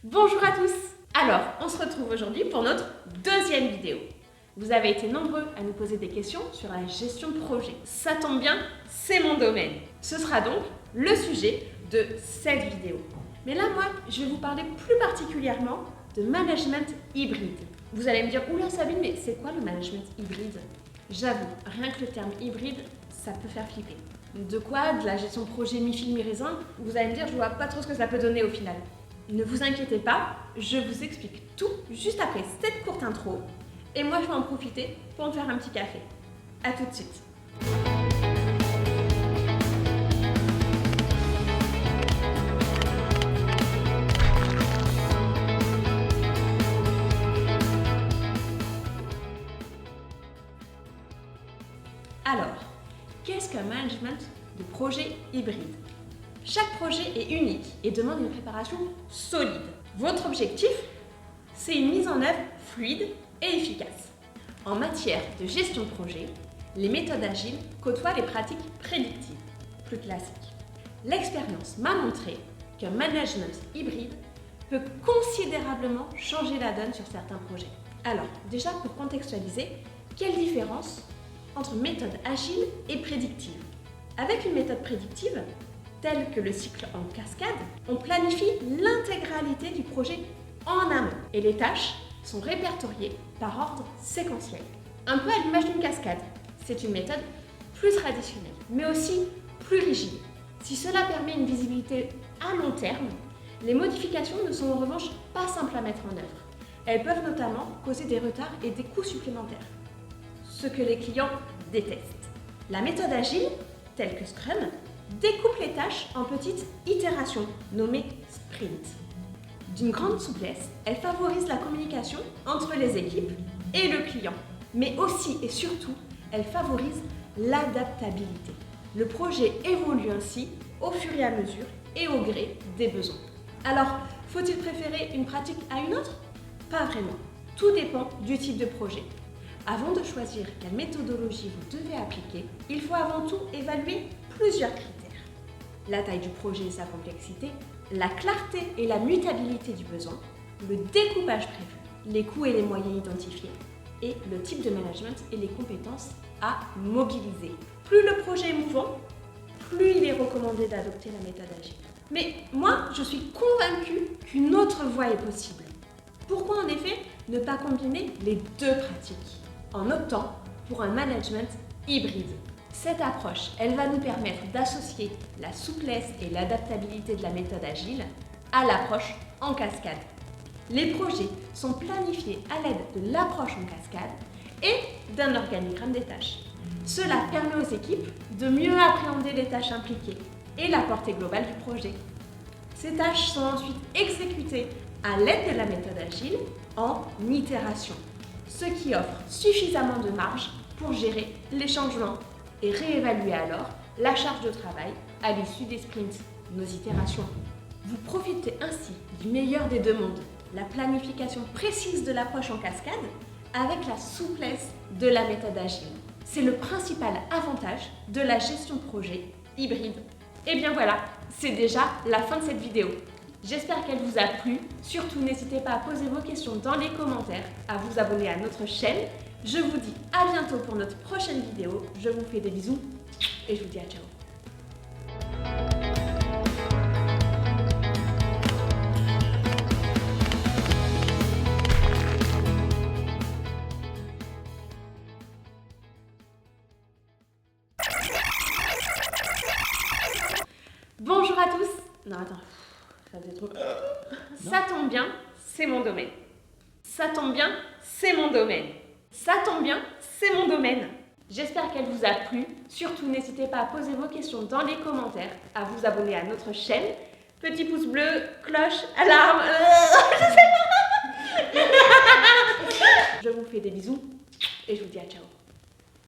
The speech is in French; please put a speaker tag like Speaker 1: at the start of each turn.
Speaker 1: Bonjour à tous. Alors, on se retrouve aujourd'hui pour notre deuxième vidéo. Vous avez été nombreux à nous poser des questions sur la gestion de projet. Ça tombe bien, c'est mon domaine. Ce sera donc le sujet de cette vidéo. Mais là, moi, je vais vous parler plus particulièrement de management hybride. Vous allez me dire, oula Sabine, mais c'est quoi le management hybride? J'avoue, rien que le terme hybride, ça peut faire flipper. De quoi? De la gestion de projet mi-figue mi-raisin? Vous allez me dire, je vois pas trop ce que ça peut donner au final. Ne vous inquiétez pas, je vous explique tout juste après cette courte intro. Et moi, je vais en profiter pour me faire un petit café. A tout de suite. Alors, qu'est-ce qu'un management de projet hybride? Chaque projet est unique et demande une préparation solide. Votre objectif, c'est une mise en œuvre fluide et efficace. En matière de gestion de projet, les méthodes agiles côtoient les pratiques prédictives, plus classiques. L'expérience m'a montré qu'un management hybride peut considérablement changer la donne sur certains projets. Alors, déjà pour contextualiser, quelle différence entre méthode agile et prédictive? Avec une méthode prédictive, telle que le cycle en cascade, on planifie l'intégralité du projet en amont et les tâches sont répertoriées par ordre séquentiel. Un peu à l'image d'une cascade, c'est une méthode plus traditionnelle, mais aussi plus rigide. Si cela permet une visibilité à long terme, les modifications ne sont en revanche pas simples à mettre en œuvre. Elles peuvent notamment causer des retards et des coûts supplémentaires, ce que les clients détestent. La méthode agile, telle que Scrum, découpe les tâches en petites itérations, nommées sprints. D'une grande souplesse, elle favorise la communication entre les équipes et le client, mais aussi et surtout, elle favorise l'adaptabilité. Le projet évolue ainsi au fur et à mesure et au gré des besoins. Alors, faut-il préférer une pratique à une autre? Pas vraiment. Tout dépend du type de projet. Avant de choisir quelle méthodologie vous devez appliquer, il faut avant tout évaluer plusieurs critères. La taille du projet et sa complexité, la clarté et la mutabilité du besoin, le découpage prévu, les coûts et les moyens identifiés, et le type de management et les compétences à mobiliser. Plus le projet est mouvant, plus il est recommandé d'adopter la méthode agile. Mais moi, je suis convaincue qu'une autre voie est possible. Pourquoi en effet ne pas combiner les deux pratiques en optant pour un management hybride? Cette approche, elle va nous permettre d'associer la souplesse et l'adaptabilité de la méthode agile à l'approche en cascade. Les projets sont planifiés à l'aide de l'approche en cascade et d'un organigramme des tâches. Cela permet aux équipes de mieux appréhender les tâches impliquées et la portée globale du projet. Ces tâches sont ensuite exécutées à l'aide de la méthode agile en itération, ce qui offre suffisamment de marge pour gérer les changements et réévaluer alors la charge de travail à l'issue des sprints, nos itérations. Vous profitez ainsi du meilleur des deux mondes, la planification précise de l'approche en cascade avec la souplesse de la méthode agile. C'est le principal avantage de la gestion de projet hybride. Et bien voilà, c'est déjà la fin de cette vidéo. J'espère qu'elle vous a plu. Surtout, n'hésitez pas à poser vos questions dans les commentaires, à vous abonner à notre chaîne. Je vous dis à bientôt pour notre prochaine vidéo. Je vous fais des bisous et je vous dis à ciao. Bonjour à tous. Non, attends. Ça faisait trop. Ça tombe bien, c'est mon domaine. Ça tombe bien, c'est mon domaine. Ça tombe bien, c'est mon domaine. J'espère qu'elle vous a plu. Surtout, n'hésitez pas à poser vos questions dans les commentaires, à vous abonner à notre chaîne. Petit pouce bleu, cloche, alarme. Je sais pas. Je vous fais des bisous et je vous dis à ciao.